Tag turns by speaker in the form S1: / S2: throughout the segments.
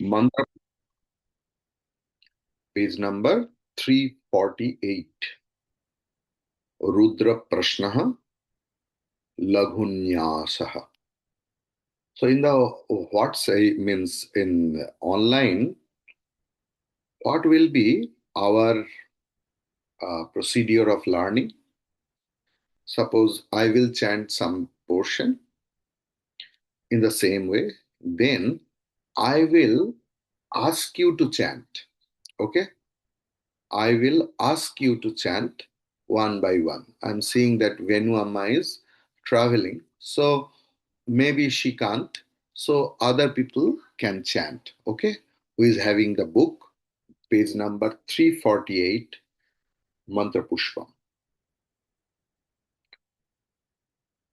S1: Mantra, page number 348. Rudra Prashnaha Laghunyasah. So in the what say means in online, what will be our procedure of learning? Suppose I will chant some portion in the same way, then I will ask you to chant. Okay? I will ask you to chant one by one. I'm seeing that Venu Amma is traveling, so maybe she can't. So other people can chant. Okay? Who is having the book, page number 348, Mantra Pushpam.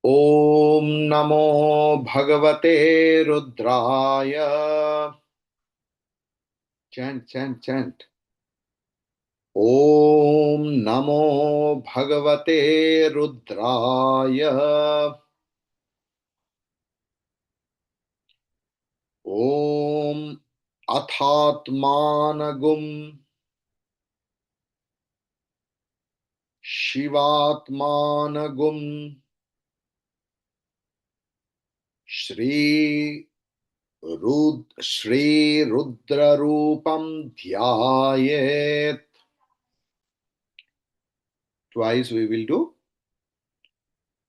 S1: Om Namo Bhagavate Rudraya. Chant, chant, chant. Om Namo Bhagavate Rudraya. ॐ अथात्मानगुं शिवात्मानगुं श्रीरुद्ररूपं ध्यायेत्. Twice we will do.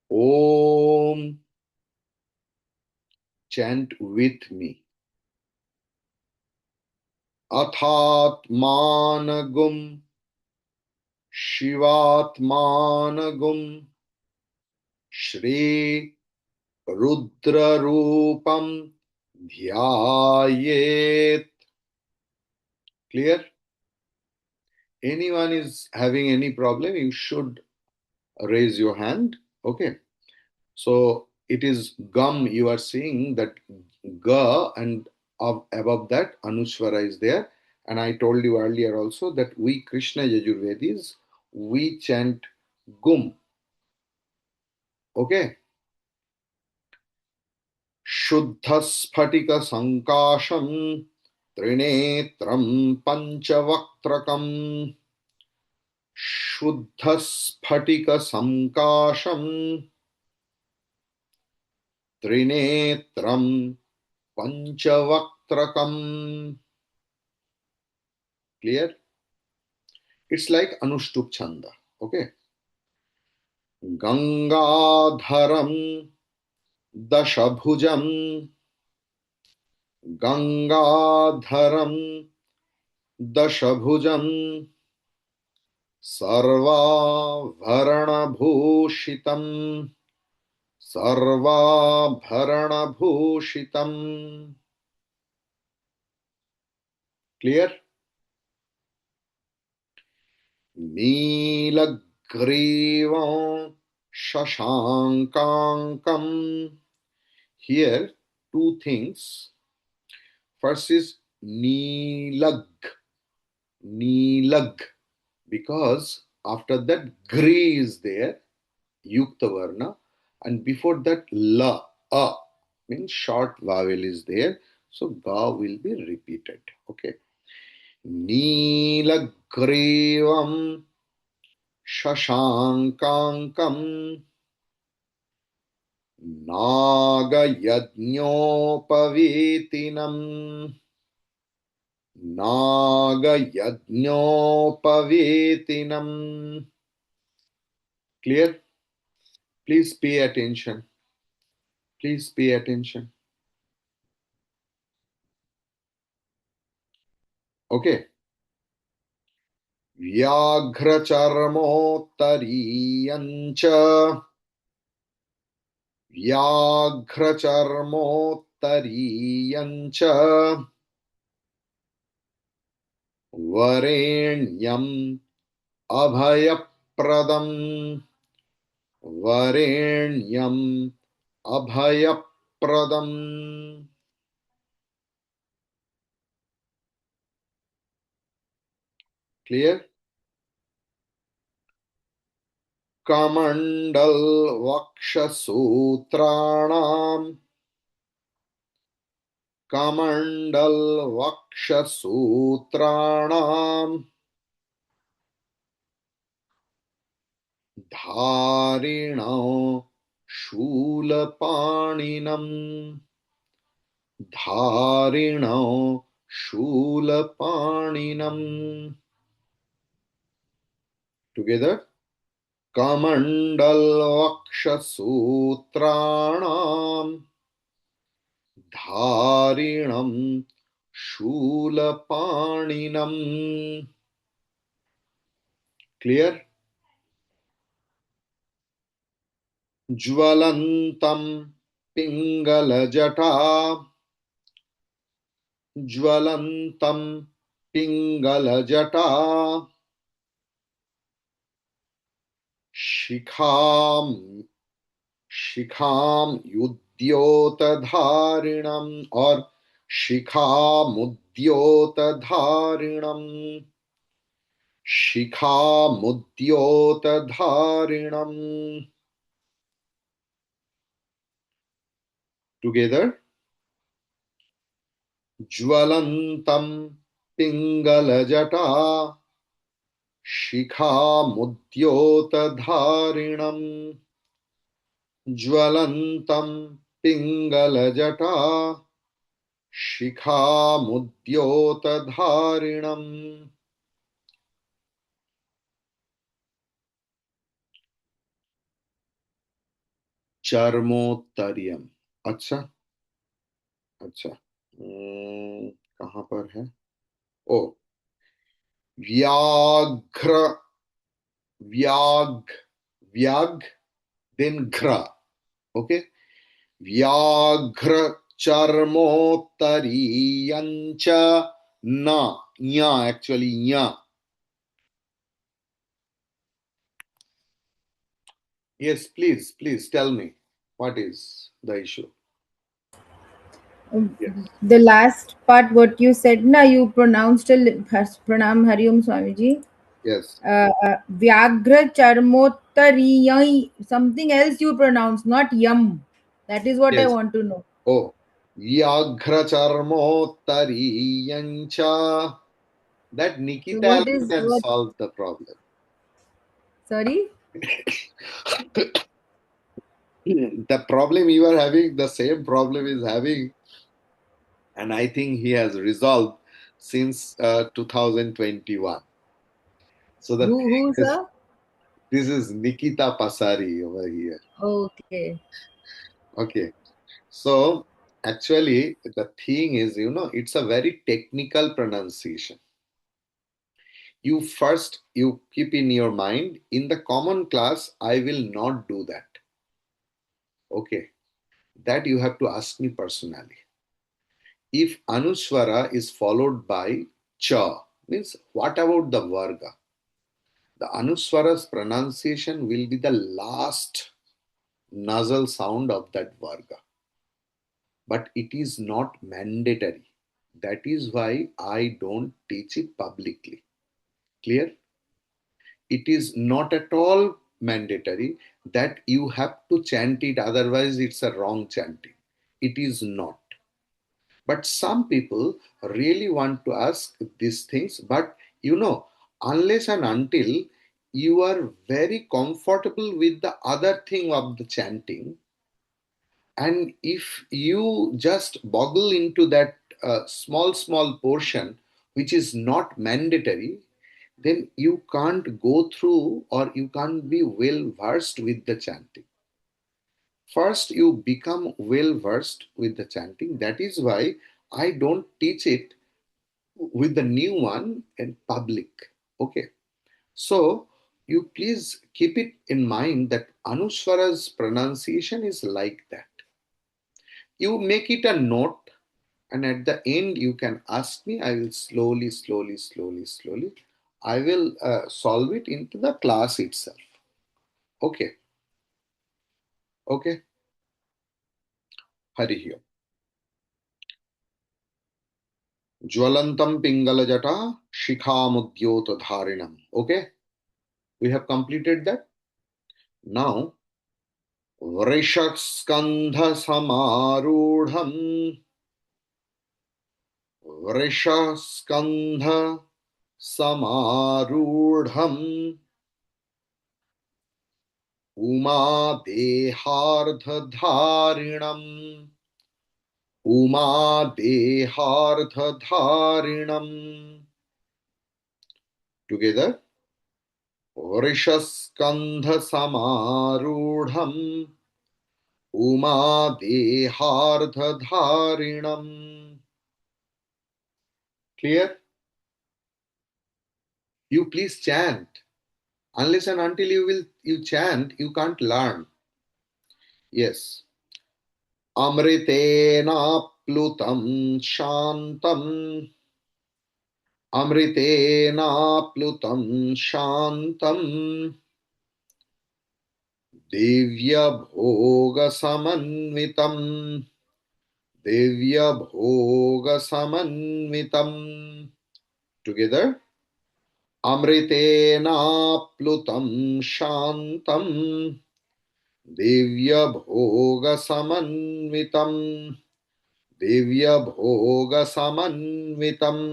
S1: Om, chant with me. Athatmanagum Shivatmanagum Shri Rudrarupam Dhyayet. Clear? Anyone is having any problem, you should raise your hand. Okay. So it is gum, you are seeing that ga, and above that Anushwara is there. And I told you earlier also that we Krishna Yajurvedis, we chant gum. Okay. Shuddha Sphatika Sankasham Trinetram Panchavaktrakam Shuddha Sphatika Sankasham Trinetram Panchavaktrakam. Clear? It's like Anushtup Chanda. Okay. Gangadharam Dashabhujam. Gangadharam Dashabhujam. Sarvabharanabhushitam. Sarvabharanabhushitam. Clear? Neelagrivam Shashankankam. Here, two things. First is Neelag. Neelag. Because after that, Gri is there, Yukta Varna, and before that, La, A, means short vowel is there. So, Ga will be repeated. Okay. Neelagrivam Shashankankam Nagayajñopavitinam. Nagayajñopavitinam. Clear? Please pay attention. Please pay attention. Okay. Vyagracharmottariyancha. Vyagracharmottariyancha. Varenyam abhayapradam. Varenyam abhayapradam. Clear? Kamandal Vakshasutranam. कमण्डल वक्षसूत्राणाम् धारिणौ शूलपाणिनम् धारिणौ शूलपाणिनम् together कमण्डलवक्षसूत्राणाम् धारिणम् शूलपाणिनम् clear ज्वलन्तम् पिङ्गलजटा ज्वलन्तम् पिङ्गलजटा शिखां युद्योतधारिणम् और शिखामुद्योतधारिणम् शिखामुद्योतधारिणम् together ज्वलन्तम् पिङ्गलजटा शिखामुद्योतधारिणम् ज्वलन्तम् पिङ्गलजटा शिखामुद्योतधारिणम् चर्मोत्तरीयम् अच्छा अच्छा कहाँ पर है ओ व्याघ्र व्याघ व्याघ then घ्र okay व्याघ्र चर्मोत्तरीयञ्च न nya actually nya yes please tell me what is the issue yes
S2: The last part, what you said, na, you pronounced Pranam Hariom Swamiji.
S1: yes
S2: Vyagra Charmottariyai, something else you pronounce, not yum. That is what I
S1: yes
S2: want to know.
S1: oh व्याघ्र चर्मोत्तरीयञ्च that
S2: So
S1: Nikita
S2: what
S1: alone
S2: is
S1: can
S2: what?
S1: solve the problem.
S2: Sorry.
S1: The problem you are having, the same problem is having, and I think he has resolved since 2021. So the thing
S2: Who,
S1: is,
S2: sir?
S1: this is Nikita Pasari over here.
S2: Okay.
S1: Okay, so actually the thing is, it's a very technical pronunciation. You first you keep in your mind in the common class, I will not do that. Okay, that you have to ask me personally. If Anuswara is followed by cha, means what about the varga? The Anuswara's pronunciation will be the last nasal sound of that varga. But it is not mandatory. That is why I don't teach it publicly. Clear? It is not at all mandatory that you have to chant it, otherwise, it's a wrong chanting. It is not. But some people really want to ask these things, but unless and until you are very comfortable with the other thing of the chanting, and if you just boggle into that small portion which is not mandatory, then you can't go through or you can't be well versed with the chanting. First, you become well versed with the chanting. That is why I don't teach it with the new one in public. Okay. So you please keep it in mind that Anuswara's pronunciation is like that. You make it a note, and at the end, you can ask me. I will slowly, I will solve it into the class itself. Okay. Okay. Hari Jwalantam Pingalajata Shikhamudyota Dharinam. Okay. We have completed that. Now, Vrishakskandha Samarudham वृषस्कन्ध समारूढम् उमादेहार्धधारिणम् उमादेहार्धधारिणम् together वृषस्कन्ध समारूढम् उमादेहार्धधारिणम् clear you please chant unless and until you chant you can't learn yes अमृतेनाप्लुतं शान्तम् अमृतेनाप्लुतं शान्तम् दिव्यभोगसमन्वितम् दिव्यभोगसमन्वितम् टुगेदर अमृतेनाप्लुतं शान्तम् दिव्यभोगसमन्वितम् दिव्यभोगसमन्वितम्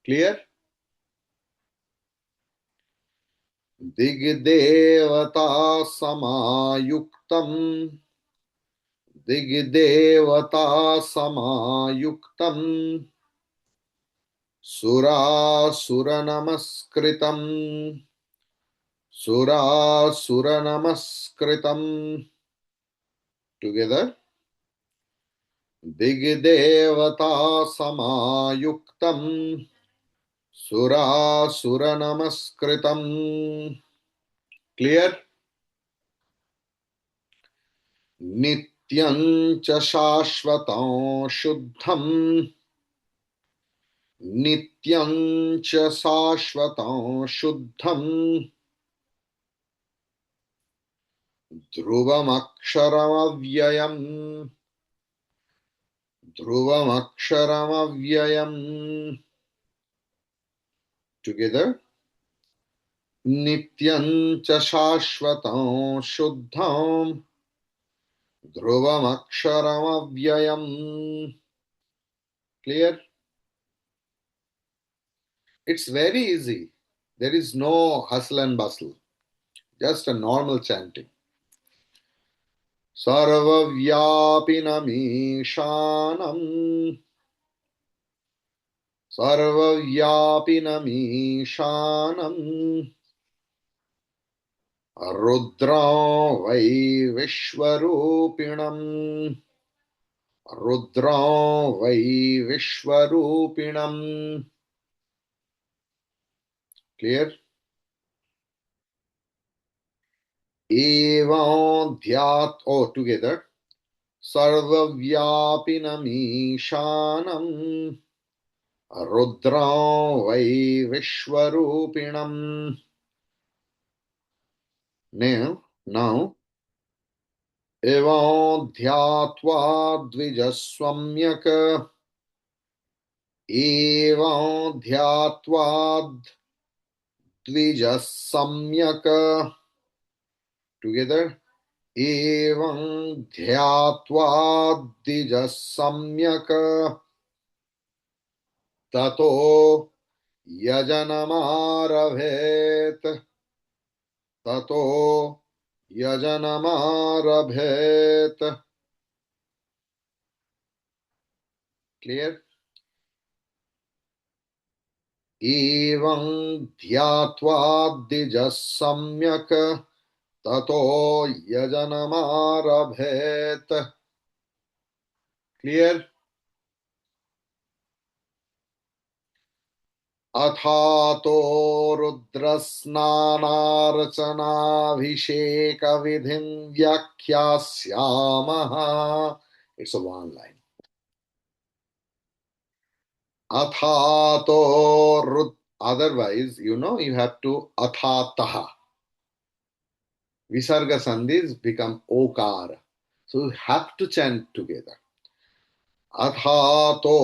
S1: क्लियर दिग्देवता समायुक्तम् दिग्देवता समायुक्तम् सुरासुरनमस्कृतम् सुरासुरनमस्कृतम् टुगेदर दिग्देवता समायुक्तम् सुरासुरनमस्कृतम् क्लियर नित्यं च शाश्वतं शुद्धम् नित्यं च शाश्वतं शुद्धम् ध्रुवमक्षरमव्ययम् ध्रुवमक्षरमव्ययम् टुगेदर नित्यं च शाश्वतं शुद्धम् ध्रुवमक्षरमव्ययम् clear it's very easy there is no hustle and bustle just a normal chanting सर्वव्यापिनमीशानम् सर्वव्यापिनमीशानम् रुद्रं वै विश्वरूपिणम् रुद्रं वै विश्वरूपिणम् क्लियर एवं ध्यात टुगेदर सर्वव्यापिनमीशानम् रुद्रं वै विश्वरूपिणम् now एवं ध्यात्वा द्विजस्वम्यक एवं ध्यात्वा द्विजसम्यक टुगेदर एवं ध्यात्वा द्विजसम्यक ततो यजनमारभेत ततो यजनमारभेत क्लियर एवं ध्यात्वा द्विजः सम्यक् ततो यजनमारभेत क्लियर अथातो रुद्रस्नानार्चनाभिषेकविधिं व्याख्यास्यामः. It's a one line. Athato otherwise, you have to athataha. Visarga sandhis become okara. So you have to chant together. अथातो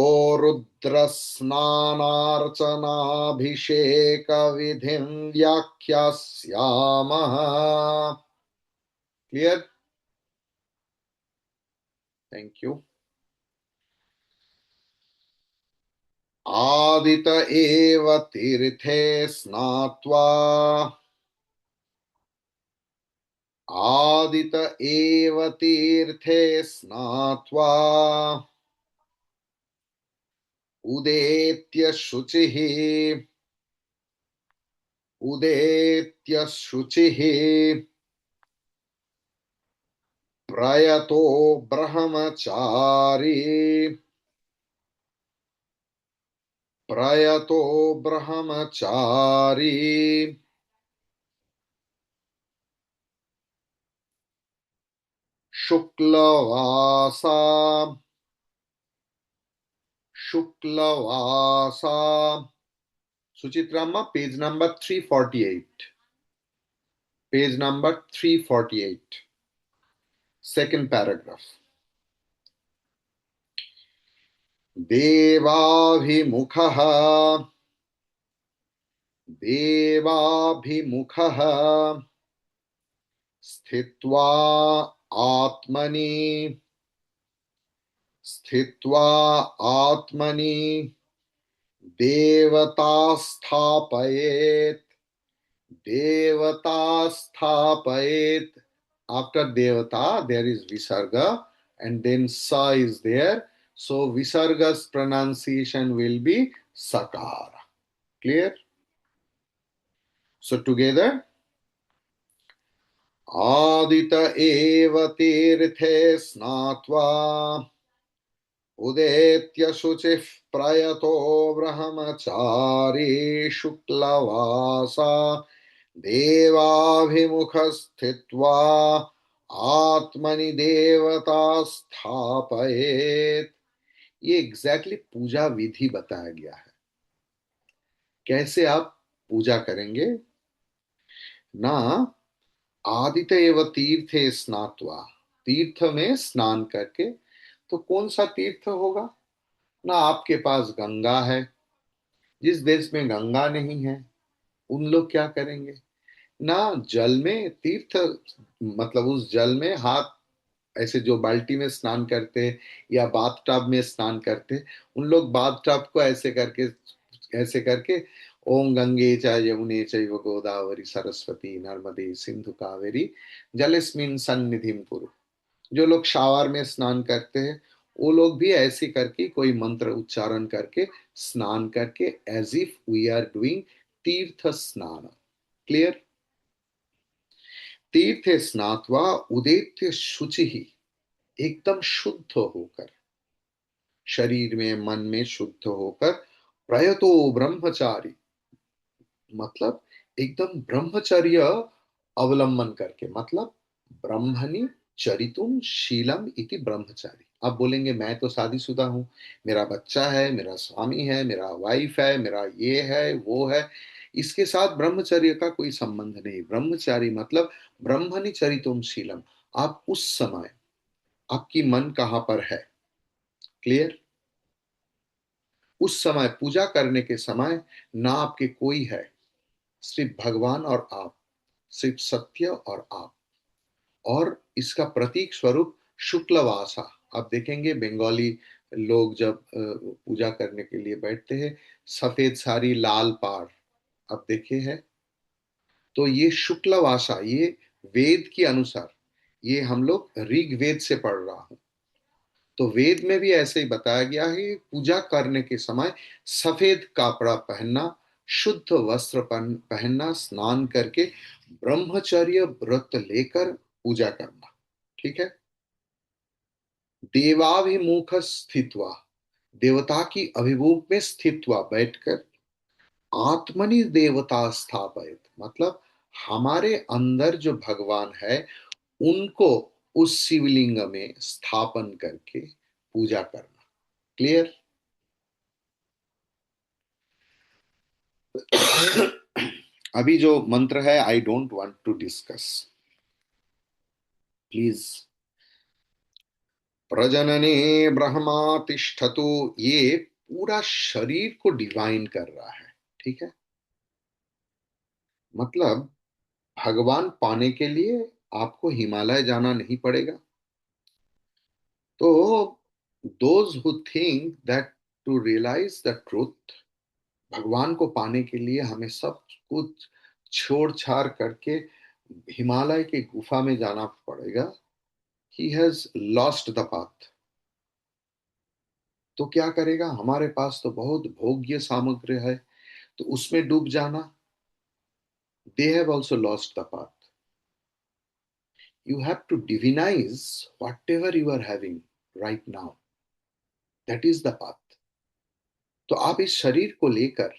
S1: रुद्रस्नानार्चनाभिषेकविधिं व्याख्यास्यामः. Clear? Thank you. आदित एव तीर्थे स्नात्वा आदित एव तीर्थे स्नात्वा उदेत्य शुचिः उदेत्य शुचिः प्रयतो ब्रह्मचारी प्रयतो ब्रह्मचारी शुक्लवासा शुक्लवासा Suchitra page number 348 page number 348 second paragraph देवाभिमुखः देवाभिमुखः स्थित्वा आत्मनि स्थित्वा आत्मनि देवता स्थापयेत् देवता स्थापयेत् after devata there is visarga and then sa is there, so visarga's pronunciation will be sakara. Clear? So together, adita eva tirthe snatva उदेत्य शुचिः प्रयतो ब्रह्मचारी शुक्लवासा देवाभिमुखस्थित्वा आत्मनि देवता स्थापयेत्। ये एग्जैक्टली पूजा विधि बताया गया है, कैसे आप पूजा करेंगे ना। आदित्य एव तीर्थे स्नात्वा, तीर्थ में स्नान करके। तो कौन सा तीर्थ होगा ना, आपके पास गंगा है, जिस देश में गंगा नहीं है उन लोग क्या करेंगे ना, जल में तीर्थ मतलब उस जल में हाथ ऐसे जो बाल्टी में स्नान करते या बाथ टब में स्नान करते, उन लोग बाथ टब को ऐसे करके ओम गंगे च यमुने चैव गोदावरी सरस्वती नर्मदे सिंधु कावेरी जलेस्मिन् सन्निधिं कुरु। जो लोग शावर में स्नान करते हैं वो लोग भी ऐसे करके कोई मंत्र उच्चारण करके स्नान करके as if we are doing तीर्थ स्नान। क्लियर? तीर्थ स्नात्वा उदेत्य शुचि ही, एकदम शुद्ध होकर, शरीर में मन में शुद्ध होकर, प्रयतो ब्रह्मचारी मतलब एकदम ब्रह्मचर्य अवलंबन करके, मतलब ब्रह्मणि चरितुम शीलम इति ब्रह्मचारी। आप बोलेंगे मैं तो शादीशुदा हूं, मेरा बच्चा है, मेरा स्वामी है, मेरा वाइफ है, मेरा ये है वो है, इसके साथ ब्रह्मचर्य का कोई संबंध नहीं। ब्रह्मचारी मतलब ब्रह्मणि चरितुम शीलम। आप उस समय, आपकी मन कहां पर है, क्लियर, उस समय पूजा करने के समय ना आपके कोई है, सिर्फ भगवान और आप, सिर्फ सत्य और आप। और इसका प्रतीक स्वरूप शुक्लवासा, आप देखेंगे बंगाली लोग जब पूजा करने के लिए बैठते हैं, सफेद साड़ी लाल पाड़, आप देखे हैं। तो ये शुक्लवासा, ये वेद के अनुसार, ये हम लोग ऋग्वेद से पढ़ रहा हूं, तो वेद में भी ऐसे ही बताया गया है, पूजा करने के समय सफेद कपड़ा पहनना, शुद्ध वस्त्र पहनना, स्नान करके ब्रह्मचर्य व्रत लेकर पूजा करना। ठीक है? देवाभिमुख स्थित्वा, देवता की अभिमुख में स्थित हुआ, बैठकर, आत्मनि देवता स्थापित मतलब हमारे अंदर जो भगवान है उनको उस शिवलिंग में स्थापन करके पूजा करना। क्लियर? अभी जो मंत्र है I don't want to discuss, please. प्रजनने ब्रह्मा तिष्ठतु, ये पूरा शरीर को डिवाइन कर रहा है। ठीक है? मतलब भगवान पाने के लिए आपको हिमालय जाना नहीं पड़ेगा। तो those who think that to realize the truth भगवान को पाने के लिए हमें सब कुछ छोड़ छाड़ करके हिमालय के गुफा में जाना पड़ेगा. He has lost the path. तो क्या करेगा? हमारे पास तो बहुत भोग्य सामग्री है, तो उसमें डूब जाना. They have also lost the path. You have to divinize whatever you are having right now. That is the path. तो आप इस शरीर को लेकर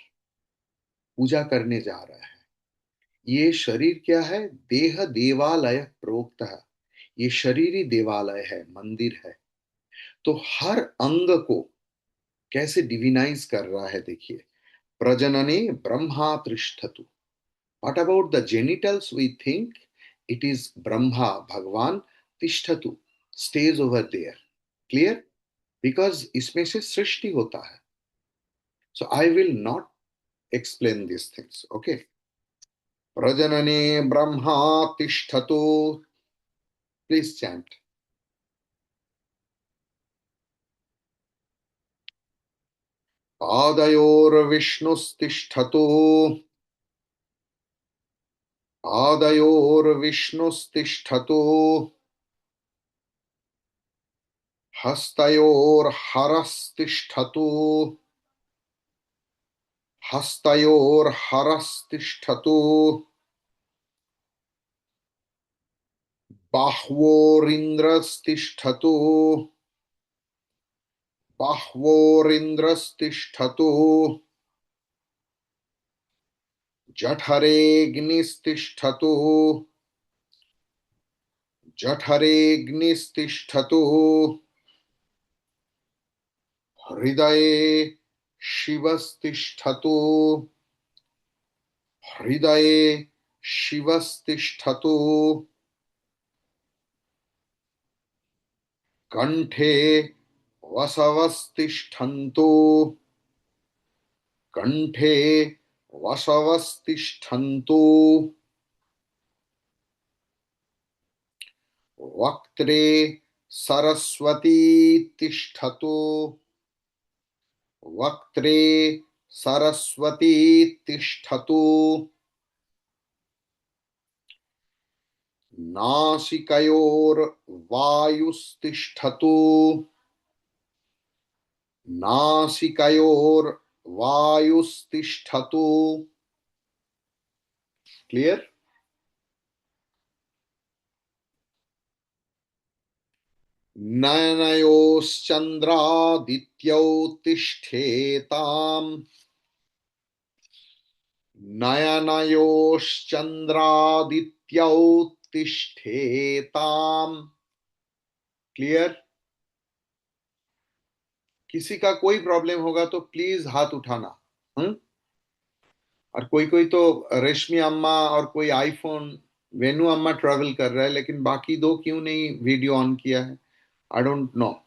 S1: पूजा करने जा रहे हैं. ये शरीर क्या है? देह देवालय प्रोक्त है. ये शरीर ही देवालय है, मंदिर है. तो हर अंग को कैसे डिविनाइज कर रहा है देखिए. प्रजनने ब्रह्मा तिष्ठतु. What about the genitals? We think it is Brahma, भगवान. तिष्ठतु, stage over there. Clear? Because इसमें से सृष्टि होता है. So I will not explain this things. Okay. प्रजनने ब्रह्मा तिष्ठतु. Please chant. पादयोर्विष्णुस्तिष्ठतु. पादयोर्विष्णुस्तिष्ठतु. हस्तयोर्हरस्तिष्ठतु. हस्तयोर्हरस्तिष्ठतु. बाह्वोरिन्द्रस्तिष्ठतु. बाह्वोरिन्द्रस्तिष्ठतु. जठरेऽग्निस्तिष्ठतु. जठरेऽग्निस्तिष्ठतु. हृदये शिवस्तिष्ठतु. हृदये शिवस्तिष्ठतु. कंठे वसवस्तिष्ठन्तु. कंठे वसवस्तिष्ठन्तु. वक्त्रे सरस्वती तिष्ठतु. वक्त्रे सरस्वती तिष्ठतु. नासिकयोर्वायुस्तिष्ठतु. नासिकयोर्वायुस्तिष्ठतु. क्लियर? नयनयोश्चन्द्रादित्यौ तिष्ठेताम्. नयनयोश्चन्द्रादित्यौ तिष्ठेताम्. क्लियर? किसी का कोई प्रॉब्लम होगा तो प्लीज हाथ उठाना. हम्म. और कोई कोई तो रेशमी अम्मा और कोई आईफोन वेनु अम्मा ट्रैवल कर रहा है, लेकिन बाकी दो क्यों नहीं वीडियो ऑन किया है? I don't know.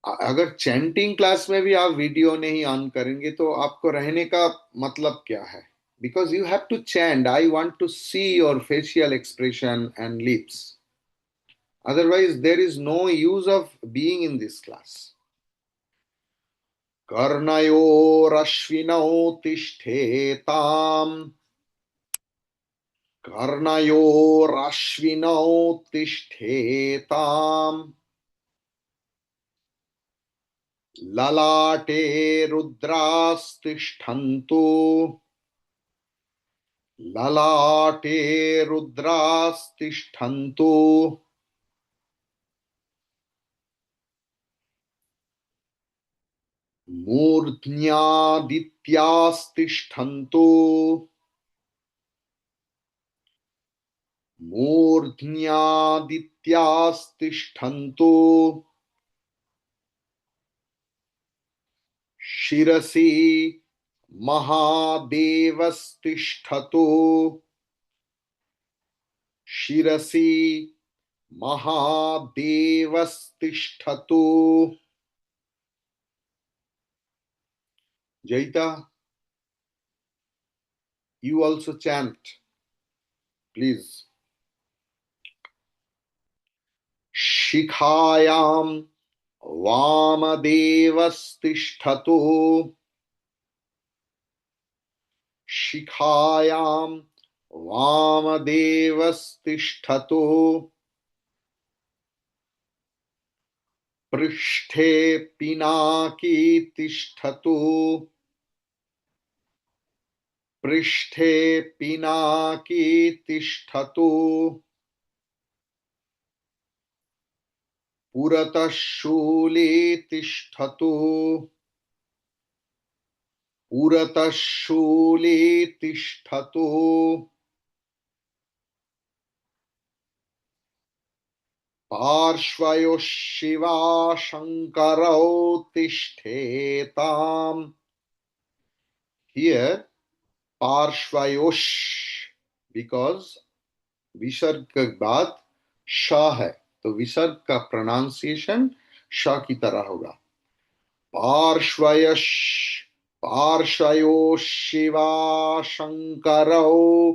S1: अगर चैंटिंग क्लास में भी आप वीडियो नहीं ऑन करेंगे तो आपको रहने का मतलब क्या है? Because you have to chant. I want to see your facial expression and lips. Otherwise, there is no use of being in this class. कर्णयोरश्विनौ तिष्ठेताम्. कर्णयोरश्विनौ तिष्ठेताम्. ललाटे रुद्रास्तिष्ठन्तु. ललाटे रुद्रास्तिष्ठन्तु. मूर्ध्न्यादित्यास्तिष्ठन्तु. मूर्ध्न्यादित्यास्तिष्ठन्तु. शिरसि महादेवस्तिष्ठतु. शिरसि महादेवस्तिष्ठतु. Jayita, you also chant, please. शिखायाम वामदेवस्तिष्ठतु शिखायां वामदेवस्तिष्ठतु पृष्ठे पिनाकी तिष्ठतु पृष्ठे पिनाकी तिष्ठतु पुरतः शूले तिष्ठतु पुरतः शूले तिष्ठतु पार्श्वयोः शिवा शङ्करौ तिष्ठेताम्. Here पार्श्वयोश, because विसर्ग के बाद श है तो विसर्ग का प्रोनाउंसिएशन श की तरह होगा. पार्श्वयश पार्श्वयोः शिवा शङ्करौ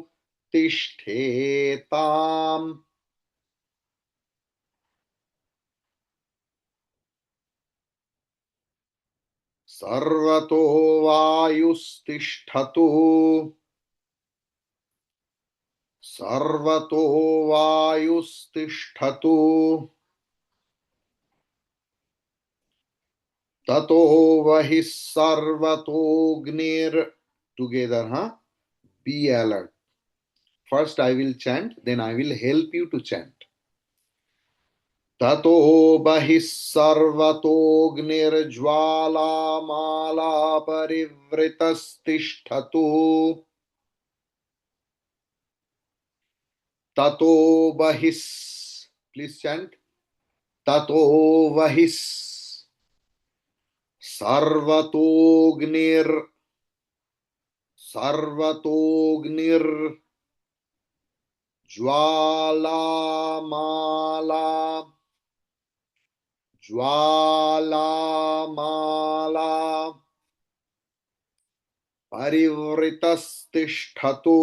S1: तिष्ठेताम्. सर्वतो वायुस्तिष्ठतु सर्वतो वायुस्तिष्ठतु ततो वहि सर्वतोऽग्निर्. Together, huh? Be alert. First I will chant, then I will help you to chant. ततो बहिः सर्वतोऽग्निर्ज्वालामाला परिवृतस्तिष्ठतु ततो बहिः. Please chant. ततो बहिः सर्वतोऽग्निर् ज्वालामाला परिवृतस्तिष्ठतु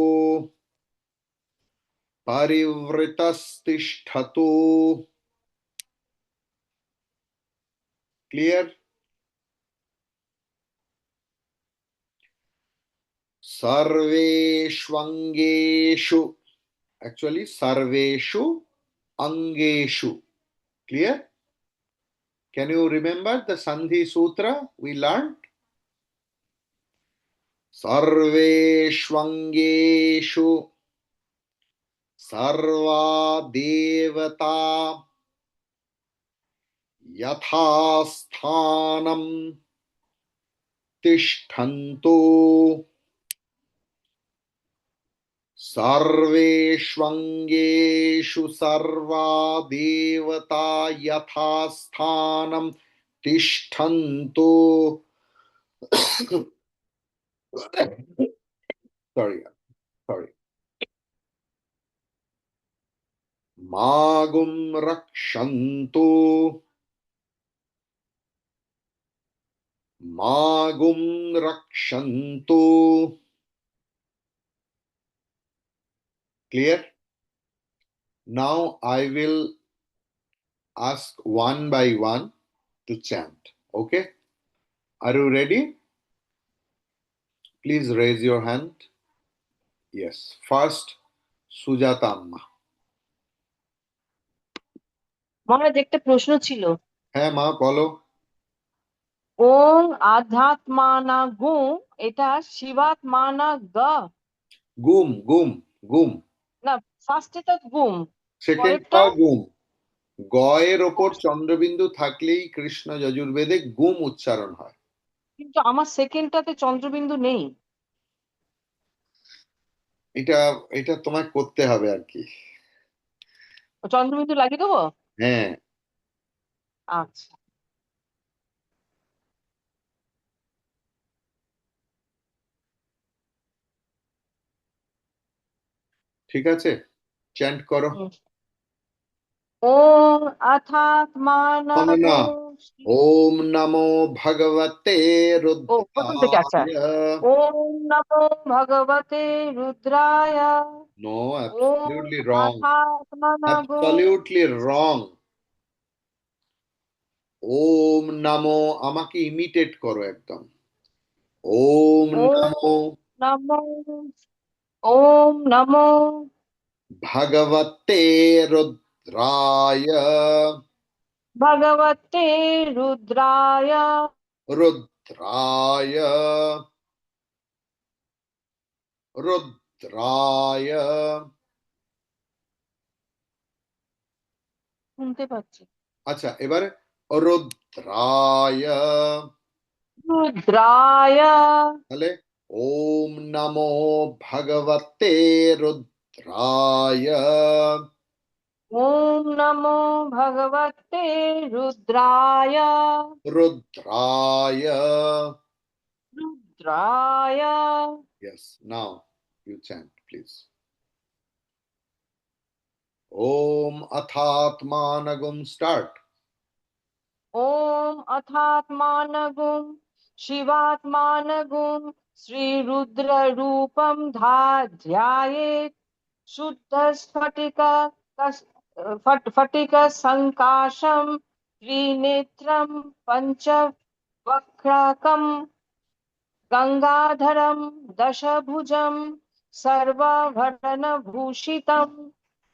S1: Clear? सर्वेष्वङ्गेषु, actually सर्वेषु अंगेषु. Clear? Can you remember the Sandhi Sutra we learned? सर्वेष्वङ्गेषु सर्वा देवता यथास्थानं तिष्ठन्तु सर्वेष्वङ्गेषु सर्वा देवता यथास्थानं तिष्ठन्तु. sorry sorry मागुं रक्षन्तु मागुं रक्षन्तु. Clear? Now I will ask one by one to chant. Okay? Are you ready? Please raise your hand. Yes. First, Sujata Amma.
S3: মহারাজ একটা প্রশ্ন ছিল।
S1: হ্যাঁ মা বলো।
S3: ওং আধ্যাত্মানা গুম, এটা শিবাত্মানা গ।
S1: গুম গুম গুম।
S3: না, ফার্স্টে তো গুম,
S1: সেকেন্ডটা গুম। গয়ের ওপর চন্দ্রবিন্দু থাকলেই কৃষ্ণ যজুর্বেদে গুম উচ্চারণ হয়।
S3: কিন্তু আমার সেকেন্ডটাতে চন্দ্রবিন্দু নেই।
S1: এটা এটা তোমায় করতে হবে আর কি।
S3: চন্দ্রবিন্দু লাগিয়ে দেবো?
S1: হ্যাঁ।
S3: আচ্ছা।
S1: ঠিক আছে, চ্যান্ট করো।
S3: ওং আধ্যাত্মানা
S1: না,
S3: গুম।
S1: ওম নমো ভগবতে
S3: ও প্রথম থেকে, আচ্ছা।
S1: রুদ্রায়।
S3: ওং নমো ভগবতে রুদ্রায়।
S1: No,
S3: ওং
S1: absolutely wrong.
S3: আধ্যাত্মানা গুম।
S1: Absolutely wrong. ওম নমো, আমাকে ইমিটেট করো একদম। ওম
S3: ওম
S1: নমো
S3: নমো ওম নমো
S1: ভগবতে রুদ্রায়।
S3: ভগবতে রুদ্রায়
S1: রুদ্রায় রুদ্রায়।
S3: শুনতে পাচ্ছি।
S1: আচ্ছা, এবারে রুদ্রায়।
S3: রুদ্রায়
S1: তাহলে ওম নমো ভগবতে রুদ্রায়।
S3: ওম নমো ভগবতে রুদ্রায়
S1: রুদ্রায়।
S3: রুদ্রায়
S1: Yes, now you chant, please. Om Athatmanagum, start.
S3: ओम अथात्मानगुं शिवात्मानगुं श्रीरुद्र रूपं ध्यायेत् शुद्ध स्फटिक फटिक संकाशं त्रिनेत्रं पंचवक्त्रकं गंगाधरं दशभुजं सर्वाभरणभूषितं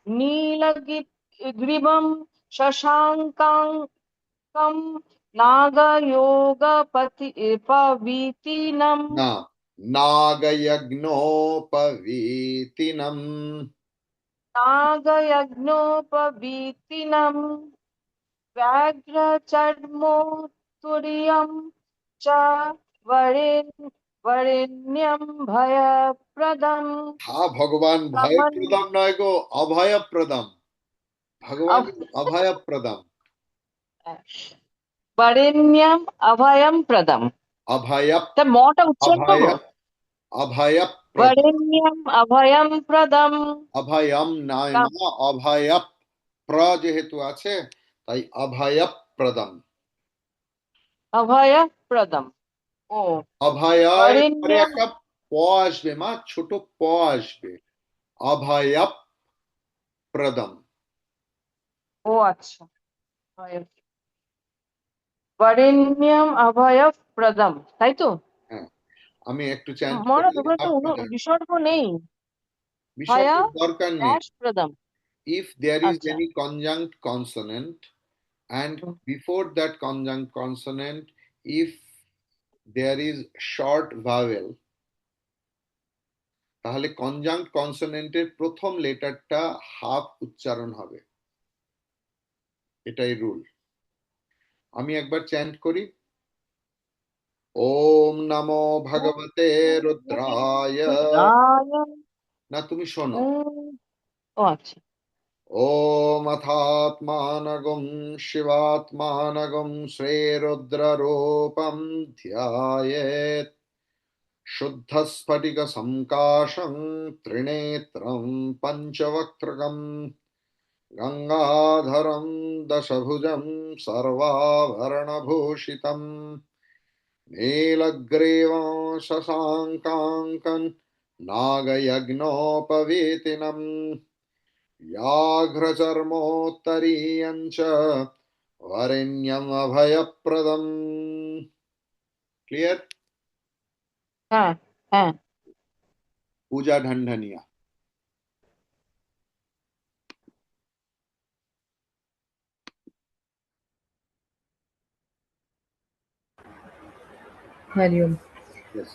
S3: नीलग्रीवं शशाङ्कां कं नागयोगपति पवीतिनं
S1: Na Nagayagnopavitinam.
S3: नागयज्ञोपवीतिनं व्याघ्रचर्मोत्तुर्यं च वरेण्यं भयप्रदं
S1: Ha Bhagavan
S3: कमल
S1: Bhayapradam নয় গো, অভয়প্রদম। ভগবান অভয়প্রদম।
S3: वरेण्यम अभयम प्रदम
S1: অভয়প
S3: তা মটা উচ্চারণ করবো
S1: অভয়প অভয়প্রদম।
S3: वरेण्यम अभयम प्रदम
S1: অভয়ম নয়, মা অভয়প। প্র যেহেতু আছে তাই অভয়প্রদম।
S3: अभय प्रदम ও
S1: অভয় পরে
S3: वरेण्यम
S1: একটা প আসবে মা, ছোট প আসবে। অভয়প প্রদম।
S3: ও আচ্ছা वरेण्यम अभय प्रदम তাই তো
S1: হ্যাঁ, আমি একটু চ্যান্ট
S3: মনে
S1: করি
S3: ওখানে তো
S1: আপনি জানেন।
S3: বিসর্গ নেই ভয়া
S1: বিসর্গের দরকার নেই।
S3: ড্যাশ প্রদম
S1: If there is
S3: আচ্ছা
S1: any conjunct consonant, and before that conjunct consonant, if there is short vowel, তাহলে conjunct consonant এর প্রথম লেটারটা হাফ উচ্চারণ হবে। এটাই রুল। আমি একবার চ্যান্ট করি। ওম নমো ভগবতে রুদ্রায়।
S3: রায়
S1: না, তুমি শোনো।
S3: ও আচ্ছা
S1: ॐ अथात्मानगुं शिवात्मानगुं श्रीरुद्ररूपं ध्यायेत् शुद्धस्फटिकसङ्काशं त्रिनेत्रं पञ्चवक्त्रकं गङ्गाधरं दशभुजं सर्वाभरणभूषितं नीलग्रीवं शशाङ्काङ्कं नागयज्ञोपवीतिनम् व्याघ्रचर्मोत्तरीयञ्च वरेण्यमभयप्रदम्। क्लियर?
S3: হ্যাঁ হ্যাঁ
S1: पूजा ढंढनिया।
S2: हरिओम।
S1: Yes.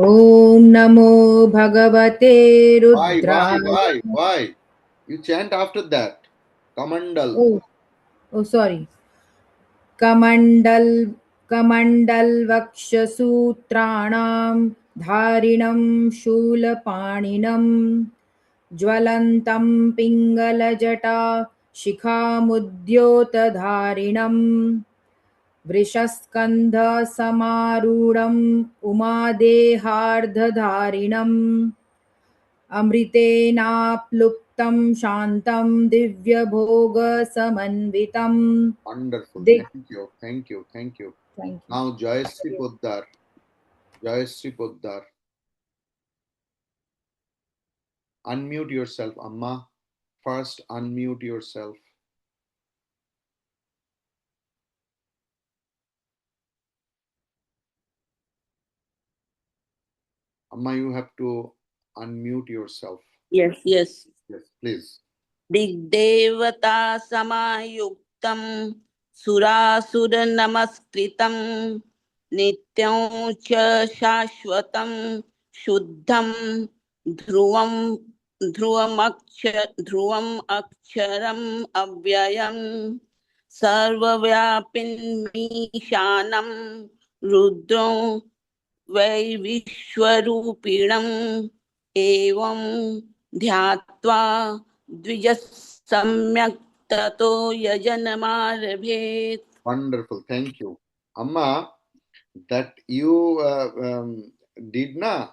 S2: ओम नमो भगवते
S1: Why, why,
S2: रुद्राय।
S1: why, why? You chant after that. Kamandal.
S2: Oh oh sorry. कमण्डल कमण्डलवक्षसूत्राणां धारिणं शूलपाणिनं ज्वलन्तं पिङ्गलजटा शिखामुद्योतधारिणम् वृषस्कन्धसमारूढम् उमादेहार्धधारिणम् अमृतेनाप्लुप्तं शान्तं दिव्यभोगसमन्वितं
S1: Wonderful.
S2: दिग्
S1: Thank you. Thank you. Thank you.
S2: Thank you.
S1: Now Jayasri Poddar. Jayasri Poddar. Unmute yourself, Amma. First unmute yourself. Amma, you have to unmute yourself.
S3: Yes, yes.
S1: Yes, please.
S3: दिग्देवता समायुक्तं सुरासुर नमस्कृतं नित्यं च शाश्वतं शुद्धं ध्रुवं ध्रुवम् अक्षरम् अव्ययं सर्वव्यापिनीशानं रुद्रं वै विश्वरूपिणम् एवं ध्यात्वा द्विजः सम्यक् ततो यजनमारभेत्.
S1: Wonderful. Thank you. Amma, that you did na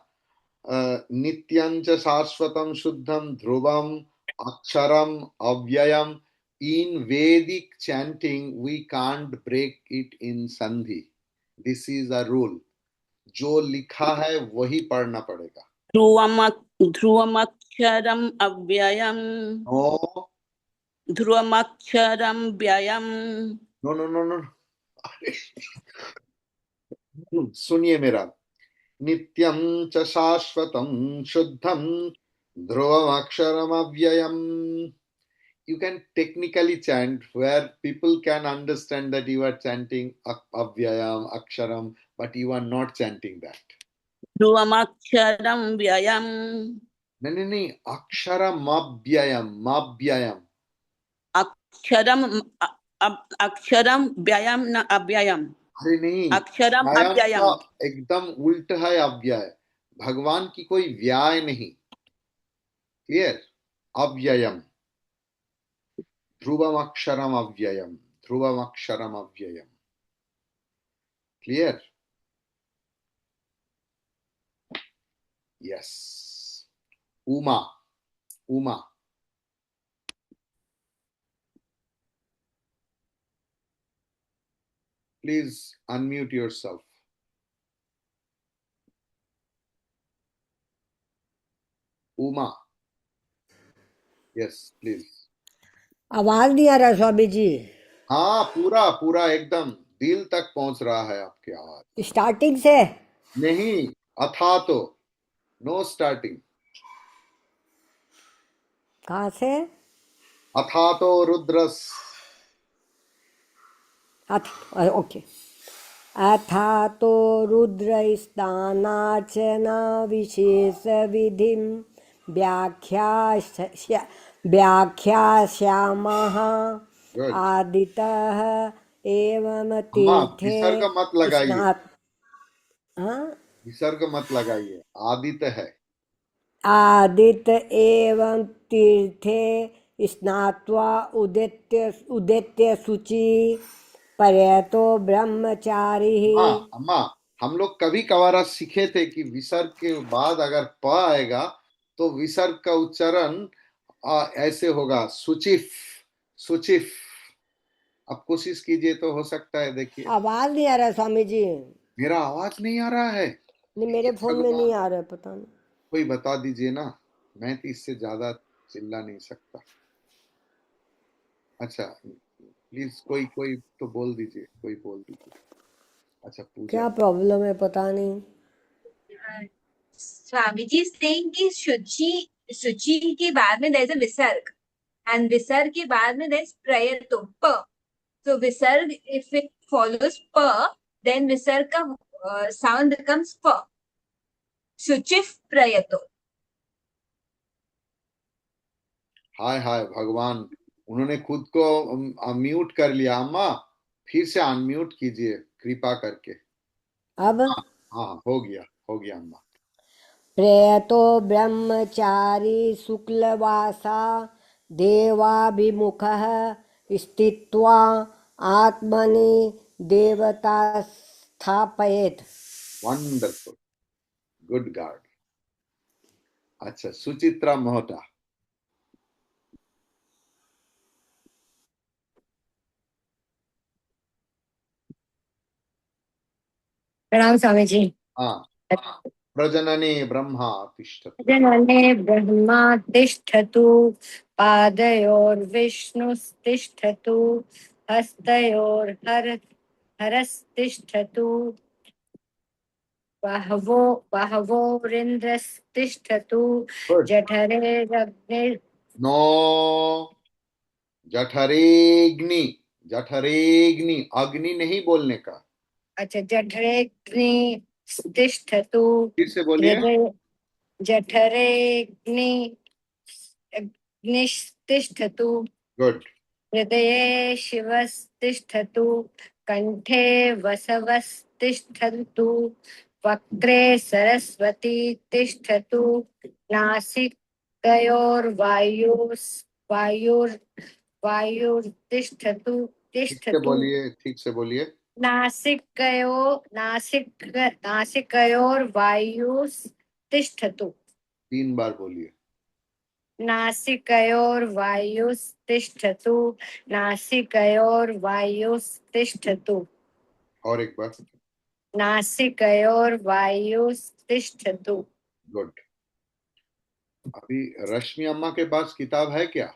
S1: Nityancha Saraswatam Shuddham Dhruvam Aksharam Avyayam. In Vedic chanting, we can't break it in Sandhi. This is a rule. जो लिखा है वही पढ़ना पड़ेगा.
S3: ध्रुवमक्षरम् अव्ययम्.
S1: No.
S3: ध्रुवमक्षरम् व्ययम्.
S1: No. सुनिए मेरा. नित्यं च शाश्वतं शुद्धं ध्रुवमक्षरमव्ययम्. You can technically chant where people can understand that you are chanting avyayam, aksharam, but you are not chanting that.
S3: ध्रुवमक्षरम् व्ययम्.
S1: नहीं, अक्षरमव्ययम्.
S3: अक्षरम् व्ययम् न अव्ययम्.
S1: अरे नहीं,
S3: अक्षरम्
S1: व्यायाम
S3: अव्ययम्.
S1: का एकदम उल्ट है अव्यय. भगवान की कोई व्याय नहीं. क्लियर? अव्ययम. ध्रुवम अक्षरम अव्ययम. ध्रुवम अक्षरम अव्ययम. Clear? Yes. Uma. Please unmute yourself. Uma. Yes, please.
S4: आवाज नहीं आ रहा स्वामी जी.
S1: हाँ, पूरा एकदम दिल तक पहुंच रहा है आपकी आवाज.
S4: स्टार्टिंग से
S1: नहीं, अथा तो नो स्टार्टिंग.
S4: कहाँ से?
S1: अथा तो रुद्रस.
S4: ओके. अथा तो रुद्रस्नानार्चना विशेष विधिं व्याख्यास्यामः.
S1: Good.
S4: आदितः एवं
S1: अम्मा,
S4: तीर्थे
S1: विसर्ग मत लगाइए.
S4: स्नात. हाँ,
S1: विसर्ग मत लगाइए. आदित है.
S4: आदित एवं तीर्थे स्नात्वा उदित्य शुचि पर्यतो ब्रह्मचारी.
S1: हाँ, अम्मा, हम लोग कभी कभार सीखे थे कि विसर्ग के बाद अगर प आएगा तो विसर्ग का उच्चारण ऐसे होगा, सुचिफ. अब कोशिश कीजिए तो हो सकता है. देखिए,
S4: आवाज नहीं आ रहा स्वामी जी.
S1: मेरा आवाज नहीं आ रहा है.
S4: नहीं, मेरे फोन में नहीं आ रहा है, पता नहीं.
S1: कोई बता दीजिए ना. मैं तो इससे ज्यादा चिल्ला नहीं सकता. अच्छा, प्लीज कोई तो बोल दीजिए. कोई बोल दीजिए. अच्छा, पूजा.
S4: क्या प्रॉब्लम है पता नहीं.
S2: Swami ji is saying कि शुचि के बाद में there is a विसर्ग and विसर्ग के बाद में there is प्रयतो प. So visarg, if it follows pa, then visarg ka sound becomes pa. Shuchif prayato.
S1: हाय भगवान, उन्होंने खुद को म्यूट कर लिया. अम्मा, फिर से अनम्यूट कीजिए कृपा करके.
S4: अब
S1: हाँ, हो गया अम्मा.
S4: प्रयतो ब्रह्मचारी शुक्लवासा देवाभिमुखः स्थित्वा आत्मनि देवता स्थापयेत्.
S1: वंडरफुल. Good God. अच्छा, सुचित्रा मोहटा.
S5: प्रणाम स्वामी जी.
S1: हाँ. प्रजनने ब्रह्मा तिष्ठतु.
S5: प्रजनने ब्रह्मा तिष्ठतु पादयोर्विष्णुस्तिष्ठतु हस्तयोर्हरस्तिष्ठतु बहवोरिन्द्रस्तिष्ठतु
S1: Good.
S5: जठरेरग्निर्
S1: No. जठरेग्नि, जठरेग्नि, अग्नि नहीं बोलने का।
S5: अच्छा जठरेऽग्निस्तिष्ठतु
S1: फिर से बोलिए।
S5: हृदय जठरेऽग्निस्तिष्ठतु
S1: गुड।
S5: हृदये शिवस्तिष्ठतु कण्ठे वसवस्तिष्ठन्तु वक्त्रे सरस्वती तिष्ठतु वायुर्तिष्ठतु
S1: ठीक से
S5: तिष्ठतु
S1: बोलिए, ठीक से बोलिए।
S5: नासिकयोर्वायुस्तिष्ठतु
S1: 3 बार बोलिए।
S5: नासिकयोर्वायुस्तिष्ठतु नासिकयोर्वायुस्तिष्ठतु
S1: और एक बार।
S5: नासिकयोर्वायुस्तिष्ठतु
S1: गुड। अभी रश्मि अम्मा के पास किताब है क्या?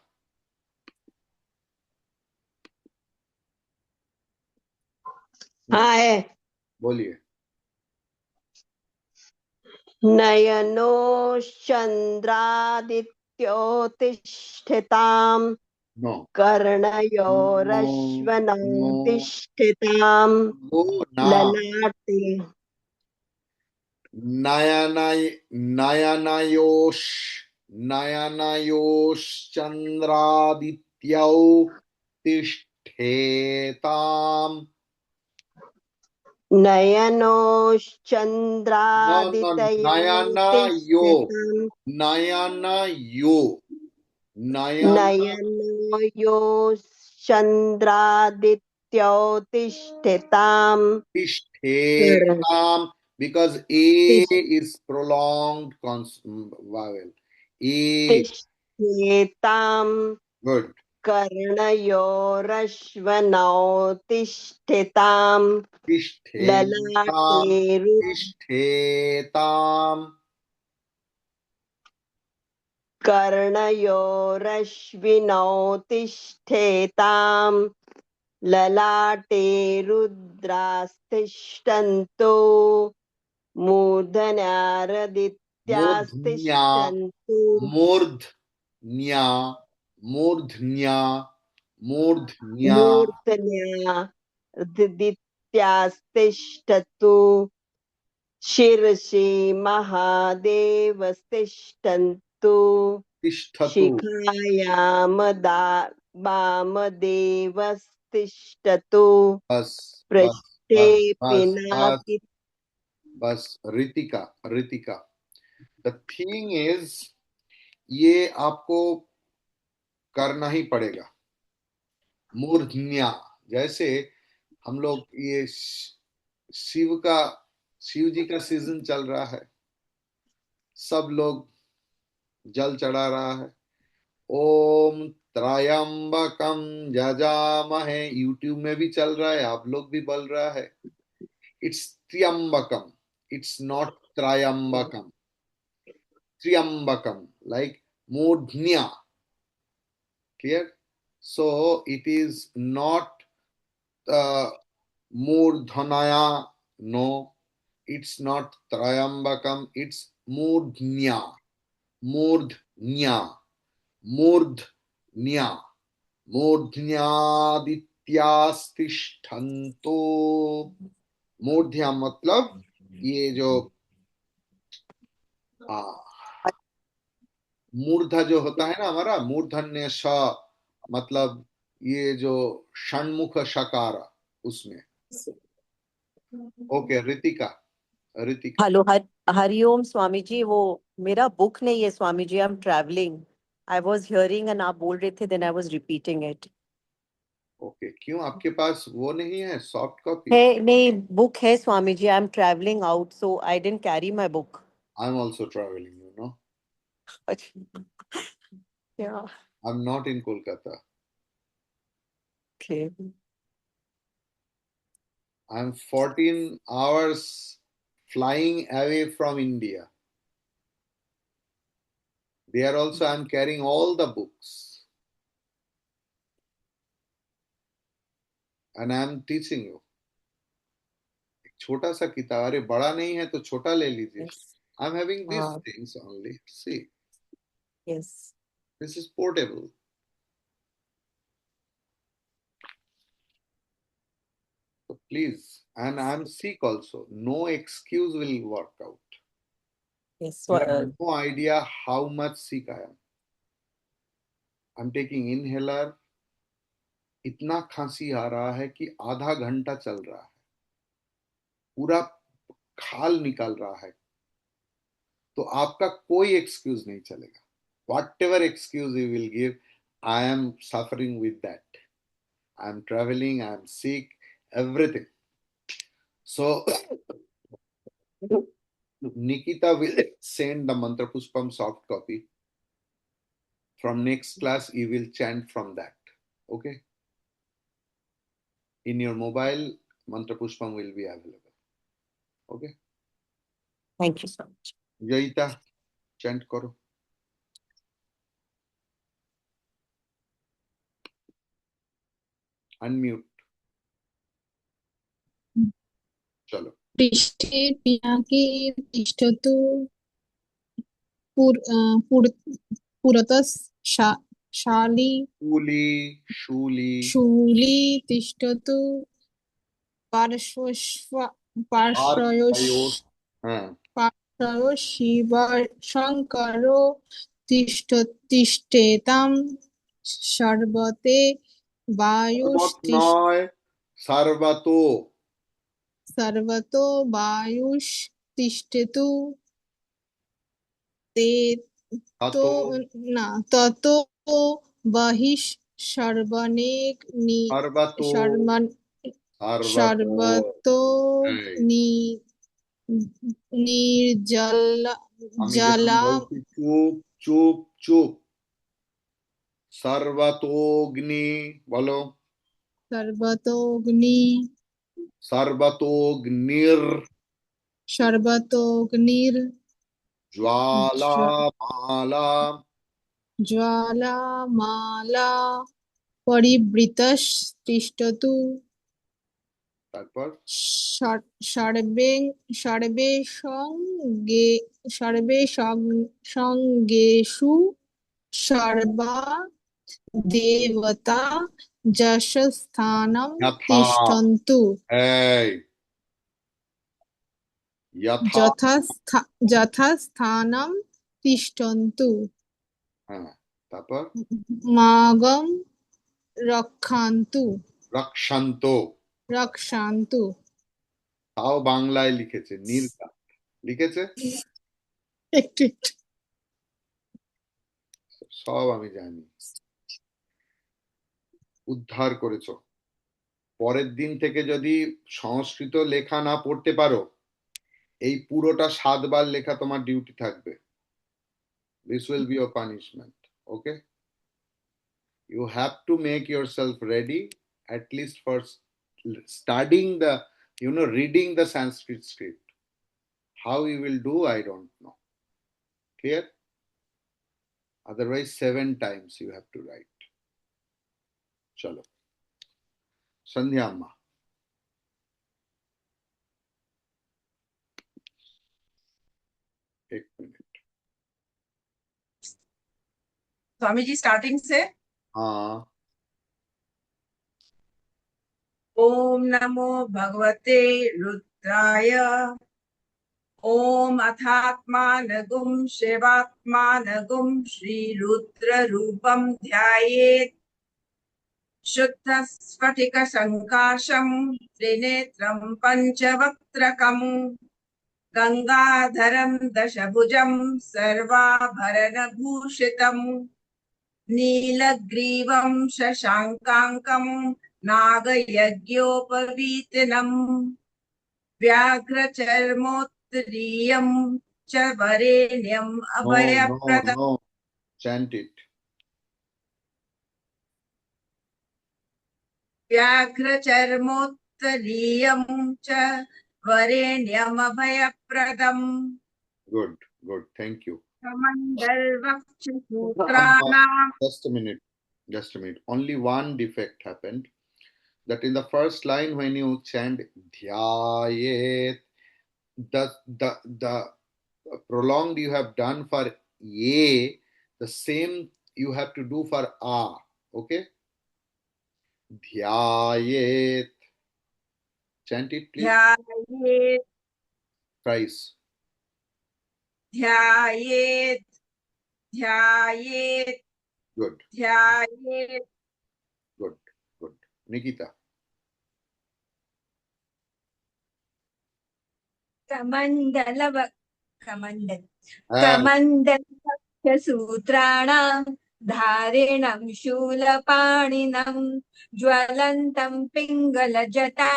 S6: हाँ है।
S1: बोलिए।
S6: नयनोश्चन्द्रादित्योतिष्ठिताम्
S1: नो,
S6: कर्णयोरश्वनौतिष्ठिताम्
S1: वो ना,
S6: ललाटे
S1: नयनाय, नयनयोश, नयनयोश्चन्द्रादित्यौ तिष्ठेताम्। नयनयो,
S6: नयनोश्चन्द्रादित्योतिष्ठिताम्
S1: नयनयो, नयन
S6: नयनयोश्चन्द्रादित्योतिष्ठिताम्
S1: तिष्ठेताम्, because A is prolonged vowel. A,
S6: तिष्ठेताम्
S1: good.
S6: कर्णयोरश्वनौतिष्ठिताम्
S1: तिष्ठेताम्,
S6: ललाटेरु
S1: तिष्ठेताम्।
S6: कर्णयोरश्विनौतिष्ठेताम् ललाटे रुद्रास्तिष्ठन्तो
S1: मूर्धन्या,
S6: मूर्धन्यारदित्यास्तिष्ठन्तु
S1: मूर्धन्या, मूर्धन्या, मूर्धन्या,
S6: मूर्धन्यादित्यास्तिष्ठतु शिरसि महादेवस्तिष्ठन्तु
S1: तिष्ठतु।
S6: शिखायां वामदेवस्तिष्ठतु
S1: बस,
S6: पृष्ठे
S1: बस, बस,
S6: पिनाकि
S1: बस। Ritika, Ritika, the thing is, ये आपको करना ही पड़ेगा। मूर्धन्या, जैसे हम लोग ये शिव का, शिव जी का सीजन चल रहा है, सब लोग जल चढ़ा रहा है। ओम त्रयंबकम जजामहे, यूट्यूब में भी चल रहा है, आप लोग भी बोल रहा है। इट्स त्र्यंबकम, इट्स नॉट त्रयंबकम। त्र्यंबकम, लाइक मूर्धन्या, clear? So it is not मूर्धनया, no, it's not trayambakam, it's मूर्धन्या, मूर्धन्या, मूर्धन्या, मूर्धन्यादित्यास्तिष्ठन्तो। मूर्ध्या मतलब ये जो मूर्धा जो होता है ना हमारा, मूर्धन्य श, मतलब ये जो षण्मुख शकार, उसमें। ओके, रितिका, रितिका।
S7: हेलो हरिओम स्वामी जी। वो मेरा बुक नहीं है Swami ji, I am travelling. I was hearing and आप बोल रहे थे, then I was repeating it.
S1: Okay, क्यों आपके पास वो नहीं है सॉफ्ट कॉपी?
S7: है नहीं, बुक है Swami ji, I am travelling out so I didn't carry my book.
S1: I am also travelling, you know.
S7: Yeah
S1: I am not in Kolkata.
S7: Okay.
S1: I am 14 hours flying away from India. There also I am carrying all the books and I am teaching you. छोटा सा किताब, अरे बड़ा नहीं है तो छोटा ले लीजिए.
S7: Yes.
S1: I'm having these
S7: Ah.
S1: things only. See,
S7: Yes.
S1: this is portable. So please, and I'm sick also. No excuse will work out.
S7: Yes.
S1: You have no idea how much sick I am. I'm taking inhaler. इतना खांसी आ रहा है कि आधा घंटा चल रहा है, पूरा खाल निकाल रहा है. तो आपका कोई एक्सक्यूज नहीं चलेगा. Whatever excuse you will give, I am suffering with that. I am traveling, I am sick, everything. So Nikita will send the Mantra Pushpam soft copy. From next class, you will chant from that. Okay? In your mobile, Mantra Pushpam will be available. Okay?
S7: Thank you so much.
S1: Jaita, chant karo. Unmute. चलो.
S8: पृष्ठे पिनाके तिष्ठतु पुरतः शाली
S1: शूली.
S8: शूली तिष्ठतु पार्श्वयोः शिव शङ्करो तिष्ठेतां सर्वते सर्वतो वायुस्तिष्ठतु ते ततो बहिः सर्वतो निर्जला
S1: चुप. सर्वतोग्नि बोलो. सर्वतोग्निर
S8: ज्वालामाला परिवृतस्तिष्ठतु
S1: তারপর
S8: सर्वे सङ्गेषु सर्वा देवता यशस्थानं तिष्ठन्तु यथास्थानं तिष्ठन्तु
S1: তারপর
S8: मागं रक्षन्तु
S1: তাও বাংলায় লিখেছে, নির্ঘাত লিখেছে, সব আমি জানি. উদ্ধার করেছো. পরের দিন থেকে যদি সংস্কৃত লেখা না পড়তে পারো, এই পুরোটা 7 বার লেখা তোমার ডিউটি থাকবে. This will be your punishment. Okay? You have to make yourself ready, at least for studying the, reading the Sanskrit script. How you will do, I don't know. Clear? Otherwise, 7 times you have to write. Chalo. Sandhya Amma. एक minute.
S9: Swami ji starting से.
S1: हाँ.
S9: ओम नमो भगवते रुद्राय. ओम अथात्मानगुं शिवात्मानगुं श्री रुद्र रूपं ध्यायेत्. शुद्ध स्फटिक संकाशं त्रिनेत्रं पंचवक्त्रकं गंगाधरं दशभुजं सर्वाभरणभूषितं नीलग्रीवं शशाङ्काङ्कं नागयज्ञोपवीतिनं व्याघ्रचर्मोत्तरीयं च वरेण्यम् अभयप्रदम्.
S1: No. Chant it. व्याघ्रचर्मोत्तरीयं च वरेण्यमभयप्रदम्. Good. Thank you.
S9: कमण्डलवक्षसूत्राणां.
S1: Just a minute. Only one defect happened. That in the first line when you chant dhyayet, the prolonged you have done for ye, the same you have to do for a. Okay? Dhyayet. Chant it, please.
S9: ध्यायेत्
S1: Thrice.
S9: ध्यायेत् ध्यायेत्
S1: Good,
S9: ध्यायेत्
S1: good, good. Nikita.
S2: कमण्डलव कमण्डल
S1: Ah,
S2: कमण्डलसूत्राणां धारिणं शूलपाणिनं ज्वलन्तं पिङ्गलजटा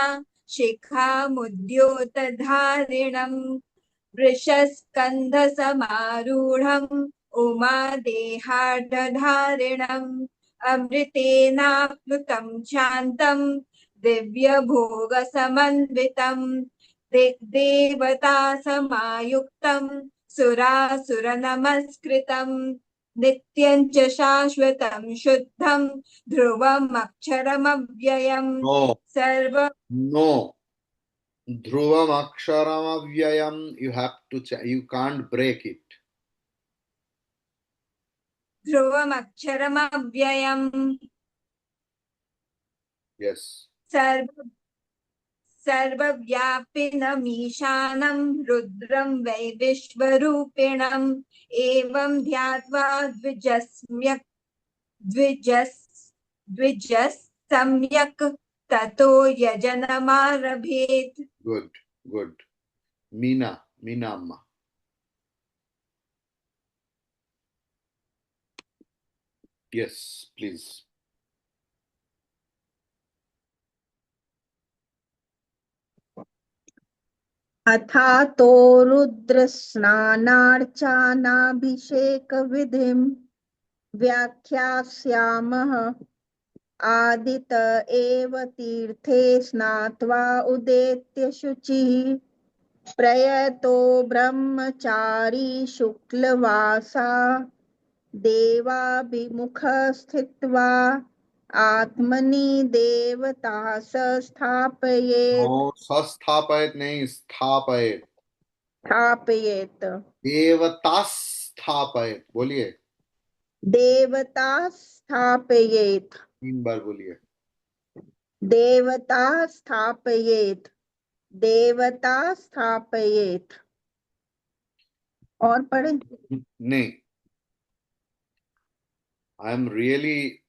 S2: शिखामुद्योतधारिणं वृषस्कन्धसमारूढम् उमादेहाढधारिणम् अमृतेनाप्लुतं शान्तं दिव्यभोगसमन्वितम् दिग्देवता समायुक्तं सुरासुरनमस्कृतं नित्यं च शाश्वतं शुद्धं ध्रुवमक्षरमव्ययम्
S1: no,
S2: serve
S1: no. Dhruvam aksharam avyayam. You have to. You can't break it.
S2: ध्रुवमक्षरमव्ययम्
S1: Yes.
S2: सर्व सर्वव्यापिनमीशानं रुद्रं वै विश्वरूपिणम् एवं ध्यात्वा द्विजस् सम्यक् ततो यजनमारभेत्
S1: Good, good. Meena Amma. Yes, please.
S10: अथातो रुद्रस्नानार्चनाभिषेकविधिं व्याख्यास्यामः आदित एव तीर्थे स्नात्वा उदेत्य शुचिः प्रयतो ब्रह्मचारी शुक्लवासा देवाभिमुखः स्थित्वा आत्मनि देवतास स्थापयेत्
S1: No, sasthapayat nahi, sthapayat.
S10: स्थापयेत्
S1: Devatas sthapayat. बोलिए.
S10: देवता स्थापयेत्
S1: 3 बार बोलिए.
S10: देवता स्थापयेत् देवता स्थापयेत् और पढ़े
S1: नहीं. I am really